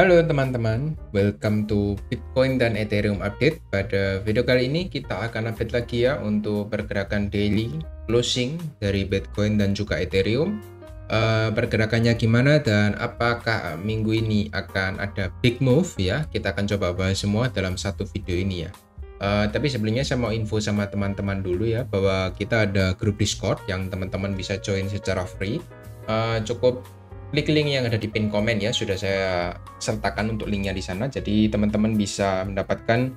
Halo teman-teman, welcome to Bitcoin dan Ethereum update. Pada video kali ini kita akan update lagi ya untuk pergerakan daily closing dari Bitcoin dan juga Ethereum. Pergerakannya gimana dan apakah minggu ini akan ada big move ya? Kita akan coba bahas semua dalam satu video ini ya. Tapi sebelumnya saya mau info sama teman-teman dulu ya bahwa kita ada grup Discord yang teman-teman bisa join secara free. Cukup klik link yang ada di pin komen ya, sudah saya sertakan untuk linknya di sana. Jadi teman-teman bisa mendapatkan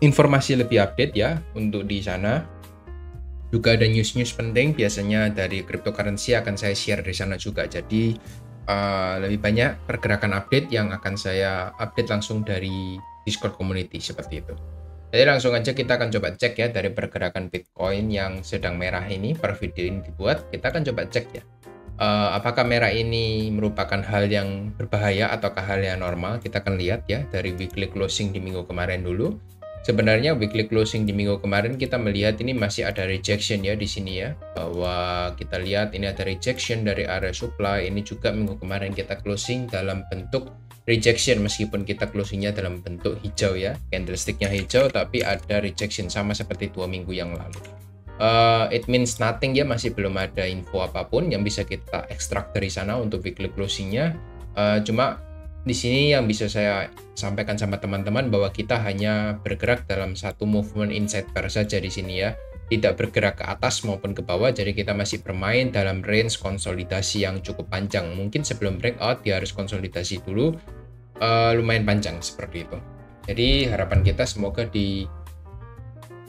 informasi lebih update ya untuk di sana. Juga ada news-news penting biasanya dari cryptocurrency akan saya share di sana juga. Jadi lebih banyak pergerakan update yang akan saya update langsung dari Discord community seperti itu. Jadi langsung aja kita akan coba cek ya dari pergerakan Bitcoin yang sedang merah ini per video ini dibuat. Kita akan coba cek ya. Apakah merah ini merupakan hal yang berbahaya ataukah hal yang normal? Kita akan lihat ya dari weekly closing di minggu kemarin dulu. Sebenarnya weekly closing di minggu kemarin kita melihat ini masih ada rejection ya di sini ya. Bahwa kita lihat ini ada rejection dari area supply. Ini juga minggu kemarin kita closing dalam bentuk rejection meskipun kita closingnya dalam bentuk hijau ya. Candlesticknya hijau tapi ada rejection sama seperti 2 minggu yang lalu. It means nothing ya, masih belum ada info apapun yang bisa kita ekstrak dari sana untuk weekly closingnya. Cuma di sini yang bisa saya sampaikan sama teman-teman bahwa kita hanya bergerak dalam satu movement inside pair saja di sini ya, tidak bergerak ke atas maupun ke bawah. Jadi kita masih bermain dalam range konsolidasi yang cukup panjang. Mungkin sebelum breakout dia harus konsolidasi dulu lumayan panjang seperti itu. Jadi harapan kita semoga di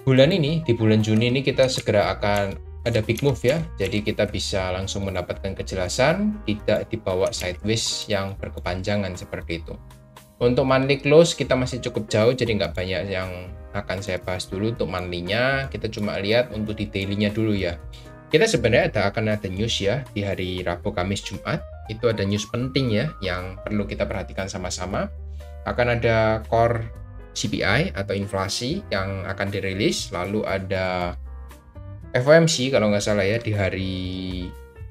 bulan ini, di bulan Juni ini kita segera akan ada big move ya. Jadi kita bisa langsung mendapatkan kejelasan, tidak dibawa sideways yang berkepanjangan seperti itu. Untuk monthly close kita masih cukup jauh, jadi nggak banyak yang akan saya bahas dulu untuk monthly-nya. Kita cuma lihat untuk di daily-nya dulu ya. Kita sebenarnya akan ada news ya di hari Rabu, Kamis, Jumat. Itu ada news penting ya yang perlu kita perhatikan sama-sama. Akan ada core CPI atau inflasi yang akan dirilis, lalu ada FOMC kalau nggak salah ya di hari,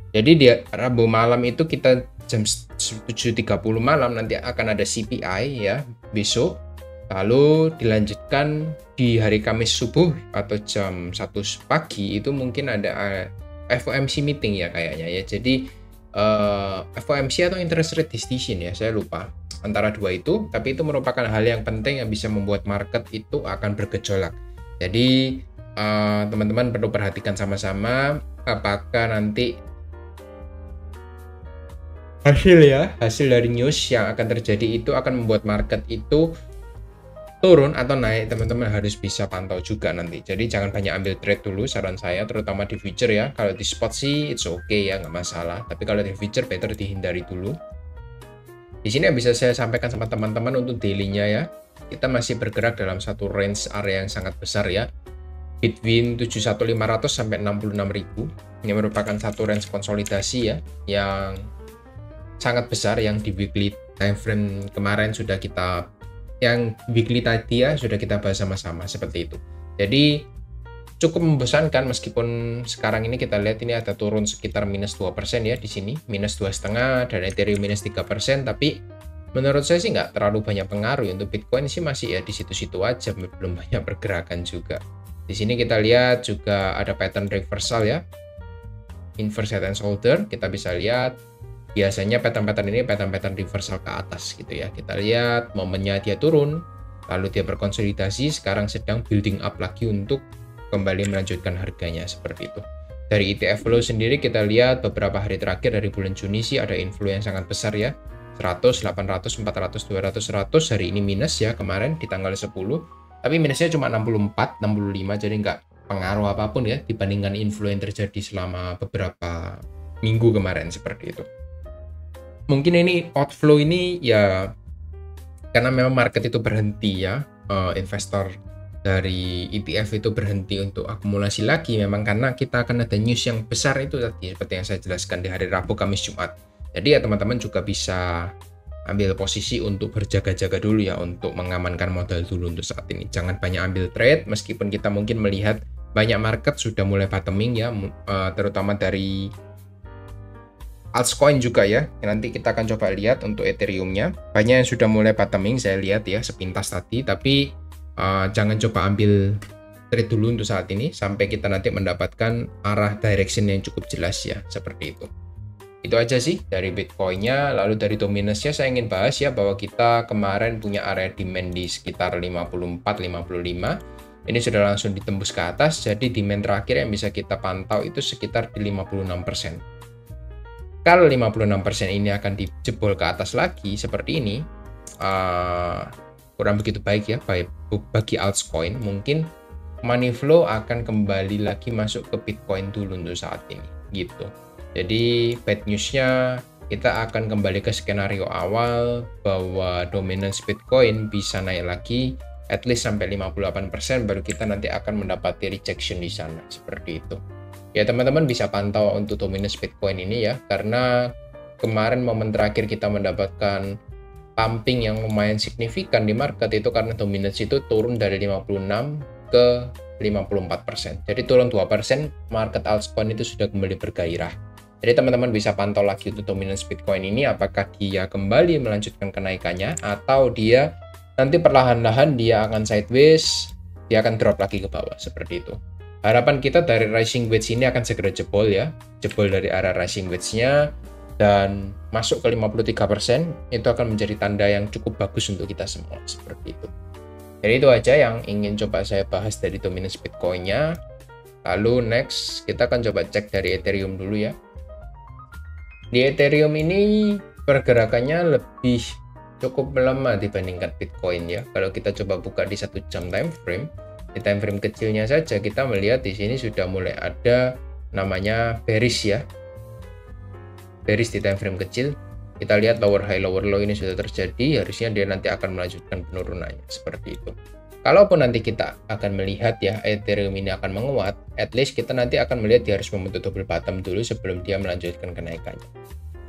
jadi di Rabu malam itu kita jam 7.30 malam nanti akan ada CPI ya besok, lalu dilanjutkan di hari Kamis subuh atau jam 1 pagi itu mungkin ada FOMC meeting ya kayaknya ya. Jadi FOMC atau interest rate decision ya, saya lupa antara dua itu, tapi itu merupakan hal yang penting yang bisa membuat market itu akan bergejolak. Jadi teman-teman perlu perhatikan sama-sama apakah nanti hasil dari news yang akan terjadi itu akan membuat market itu turun atau naik. Teman-teman harus bisa pantau juga nanti. Jadi jangan banyak ambil trade dulu saran saya, terutama di future ya. Kalau di spot sih it's okay ya, nggak masalah, tapi kalau di future better dihindari dulu. Di sini yang bisa saya sampaikan sama teman-teman untuk daily-nya ya, kita masih bergerak dalam satu range area yang sangat besar ya, between 71.500 sampai 66.000. Ini merupakan satu range konsolidasi ya yang sangat besar yang di weekly time frame kemarin sudah kita, yang weekly tadi ya sudah kita bahas sama-sama seperti itu. Jadi cukup membosankan meskipun sekarang ini kita lihat ini ada turun sekitar minus 2% ya di sini, minus 2,5 dan Ethereum minus 3%, tapi menurut saya sih nggak terlalu banyak pengaruh. Untuk Bitcoin sih masih ya di situ-situ aja, belum banyak pergerakan juga. Di sini kita lihat juga ada pattern reversal ya, inverse head and shoulder. Kita bisa lihat biasanya pattern-pattern ini pattern-pattern reversal ke atas gitu ya. Kita lihat momennya dia turun, lalu dia berkonsolidasi, sekarang sedang building up lagi untuk kembali melanjutkan harganya seperti itu. Dari ETF flow sendiri kita lihat beberapa hari terakhir dari bulan Juni sih ada inflow yang sangat besar ya, 100, 800, 400, 200, 100. Hari ini minus ya kemarin di tanggal 10, tapi minusnya cuma 64, 65, jadi nggak pengaruh apapun ya dibandingkan inflow yang terjadi selama beberapa minggu kemarin seperti itu. Mungkin ini outflow ini ya karena memang market itu berhenti ya, investor dari ETF itu berhenti untuk akumulasi lagi, memang karena kita akan ada news yang besar itu tadi seperti yang saya jelaskan di hari Rabu, Kamis, Jumat. Jadi ya teman-teman juga bisa ambil posisi untuk berjaga-jaga dulu ya, untuk mengamankan modal dulu untuk saat ini. Jangan banyak ambil trade meskipun kita mungkin melihat banyak market sudah mulai bottoming ya, terutama dari altcoin juga ya. Nanti kita akan coba lihat untuk Ethereum-nya. Banyak yang sudah mulai bottoming saya lihat ya sepintas tadi, tapi jangan coba ambil trade dulu untuk saat ini sampai kita nanti mendapatkan arah direction yang cukup jelas ya, seperti itu. Itu aja sih dari Bitcoin-nya. Lalu dari dominance-nya saya ingin bahas ya bahwa kita kemarin punya area demand di sekitar 54-55. Ini sudah langsung ditembus ke atas, jadi demand terakhir yang bisa kita pantau itu sekitar di 56%. Kalau 56% ini akan dijebol ke atas lagi seperti ini, kurang begitu baik ya bagi altcoin. Mungkin money flow akan kembali lagi masuk ke Bitcoin dulu untuk saat ini gitu. Jadi bad news-nya kita akan kembali ke skenario awal bahwa dominance Bitcoin bisa naik lagi at least sampai 58%, baru kita nanti akan mendapati rejection di sana seperti itu. Ya teman-teman bisa pantau untuk dominance Bitcoin ini ya, karena kemarin momen terakhir kita mendapatkan pumping yang lumayan signifikan di market itu karena dominance itu turun dari 56 ke 54%. Jadi turun 2%, market altcoin itu sudah kembali bergairah. Jadi teman-teman bisa pantau lagi untuk dominance Bitcoin ini, apakah dia kembali melanjutkan kenaikannya atau dia nanti perlahan-lahan dia akan sideways, dia akan drop lagi ke bawah seperti itu. Harapan kita dari rising wedge ini akan segera jebol ya, jebol dari arah rising wedge-nya dan masuk ke 53%, itu akan menjadi tanda yang cukup bagus untuk kita semua seperti itu. Jadi itu aja yang ingin coba saya bahas dari dominance Bitcoin-nya. Lalu next kita akan coba cek dari Ethereum dulu ya. Di Ethereum ini pergerakannya lebih cukup melemah dibandingkan Bitcoin ya. Kalau kita coba buka di 1 jam time frame, di time frame kecilnya saja kita melihat di sini sudah mulai ada namanya bearish ya. Bearish di time frame kecil. Kita lihat lower high lower low ini sudah terjadi, harusnya dia nanti akan melanjutkan penurunannya seperti itu. Kalaupun nanti kita akan melihat ya Ethereum ini akan menguat, at least kita nanti akan melihat dia harus membentuk double bottom dulu sebelum dia melanjutkan kenaikannya.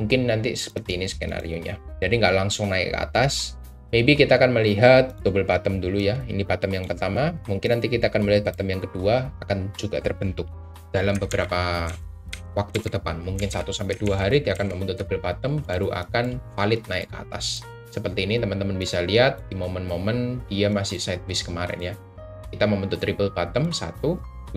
Mungkin nanti seperti ini skenario-nya. Jadi nggak langsung naik ke atas. Maybe kita akan melihat double bottom dulu ya. Ini bottom yang pertama. Mungkin nanti kita akan melihat bottom yang kedua akan juga terbentuk dalam beberapa waktu ke depan. Mungkin 1-2 hari dia akan membentuk double bottom, baru akan valid naik ke atas. Seperti ini teman-teman bisa lihat di momen-momen dia masih sideways kemarin ya. Kita membentuk triple bottom 1,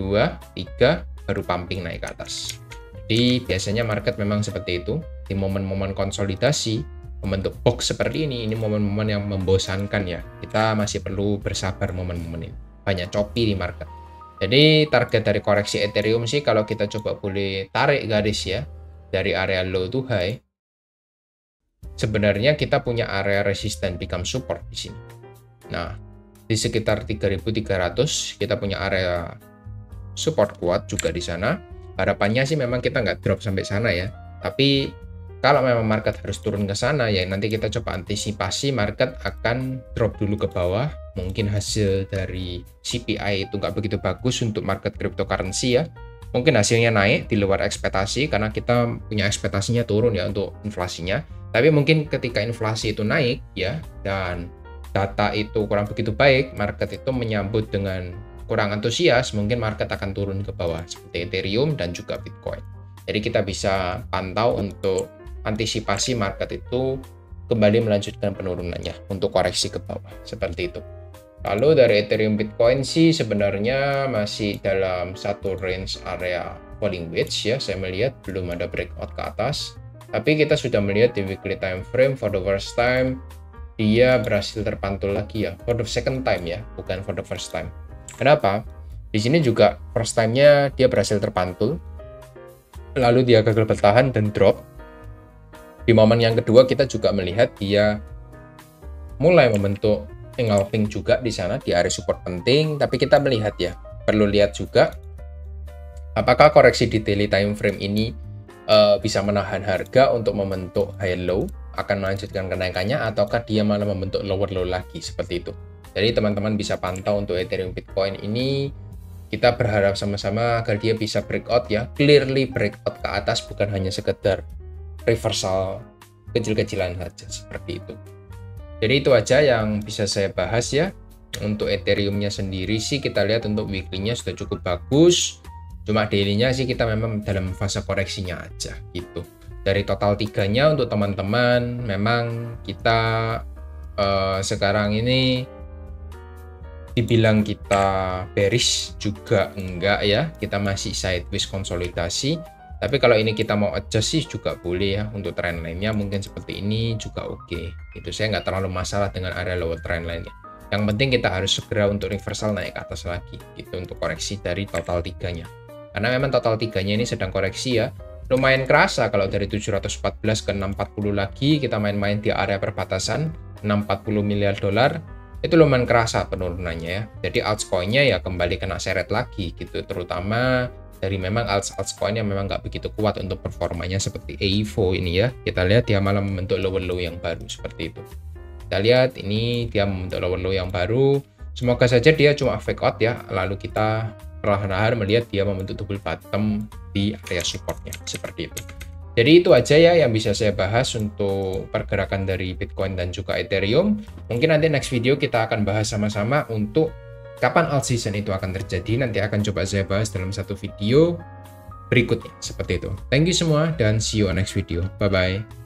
2, 3, baru pumping naik ke atas. Jadi biasanya market memang seperti itu. Di momen-momen konsolidasi membentuk box seperti ini momen-momen yang membosankan ya. Kita masih perlu bersabar momen-momen ini. Banyak choppy di market. Jadi target dari koreksi Ethereum sih kalau kita coba boleh tarik garis ya dari area low to high. Sebenarnya kita punya area resistance become support di sini. Nah, di sekitar 3.300 kita punya area support kuat juga di sana. Harapannya sih memang kita nggak drop sampai sana ya. Tapi kalau memang market harus turun ke sana, ya nanti kita coba antisipasi market akan drop dulu ke bawah. Mungkin hasil dari CPI itu nggak begitu bagus untuk market cryptocurrency ya. Mungkin hasilnya naik di luar ekspektasi karena kita punya ekspektasinya turun ya untuk inflasinya. Tapi mungkin ketika inflasi itu naik ya dan data itu kurang begitu baik, market itu menyambut dengan kurang antusias, mungkin market akan turun ke bawah seperti Ethereum dan juga Bitcoin. Jadi kita bisa pantau untuk antisipasi market itu kembali melanjutkan penurunannya untuk koreksi ke bawah seperti itu. Lalu dari Ethereum Bitcoin sih sebenarnya masih dalam satu range area falling wedge ya, saya melihat belum ada breakout ke atas. Tapi kita sudah melihat di weekly time frame for the first time dia berhasil terpantul lagi ya, for the second time ya, bukan for the first time. Kenapa? Di sini juga first time-nya dia berhasil terpantul, lalu dia gagal bertahan dan drop. Di momen yang kedua kita juga melihat dia mulai membentuk engulfing juga di sana di area support penting, tapi kita melihat ya, perlu lihat juga apakah koreksi di daily time frame ini bisa menahan harga untuk membentuk high low, akan melanjutkan kenaikannya, ataukah dia malah membentuk lower low lagi seperti itu. Jadi teman-teman bisa pantau untuk Ethereum Bitcoin ini, kita berharap sama-sama agar dia bisa breakout ya, clearly breakout ke atas, bukan hanya sekedar reversal kecil-kecilan saja seperti itu. Jadi itu aja yang bisa saya bahas ya. Untuk Ethereum-nya sendiri sih kita lihat untuk weekly-nya sudah cukup bagus. Cuma daily-nya sih kita memang dalam fase koreksinya aja gitu. Dari total 3-nya untuk teman-teman, memang kita sekarang ini dibilang kita bearish juga enggak ya, kita masih sideways konsolidasi. Tapi kalau ini kita mau adjust sih juga boleh ya, untuk trendline-nya mungkin seperti ini juga oke. Itu saya nggak terlalu masalah dengan area lower trendline-nya. Yang penting kita harus segera untuk reversal naik ke atas lagi, gitu untuk koreksi dari total 3-nya. Karena memang total 3-nya ini sedang koreksi ya. Lumayan kerasa kalau dari 714 ke 640 lagi, kita main-main di area perbatasan 640 miliar dolar, itu lumayan kerasa penurunannya ya. Jadi altcoin-nya ya kembali kena seret lagi gitu, terutama dari memang altcoin yang memang nggak begitu kuat untuk performanya seperti EIVO ini ya. Kita lihat dia malah membentuk lower low yang baru seperti itu. Kita lihat ini dia membentuk lower low yang baru. Semoga saja dia cuma fake out ya, lalu kita perlahan-lahan melihat dia membentuk double bottom di area supportnya seperti itu. Jadi itu aja ya yang bisa saya bahas untuk pergerakan dari Bitcoin dan juga Ethereum. Mungkin nanti next video kita akan bahas sama-sama untuk kapan alt season itu akan terjadi. Nanti akan coba saya bahas dalam satu video berikutnya seperti itu. Thank you semua dan see you on next video. Bye bye.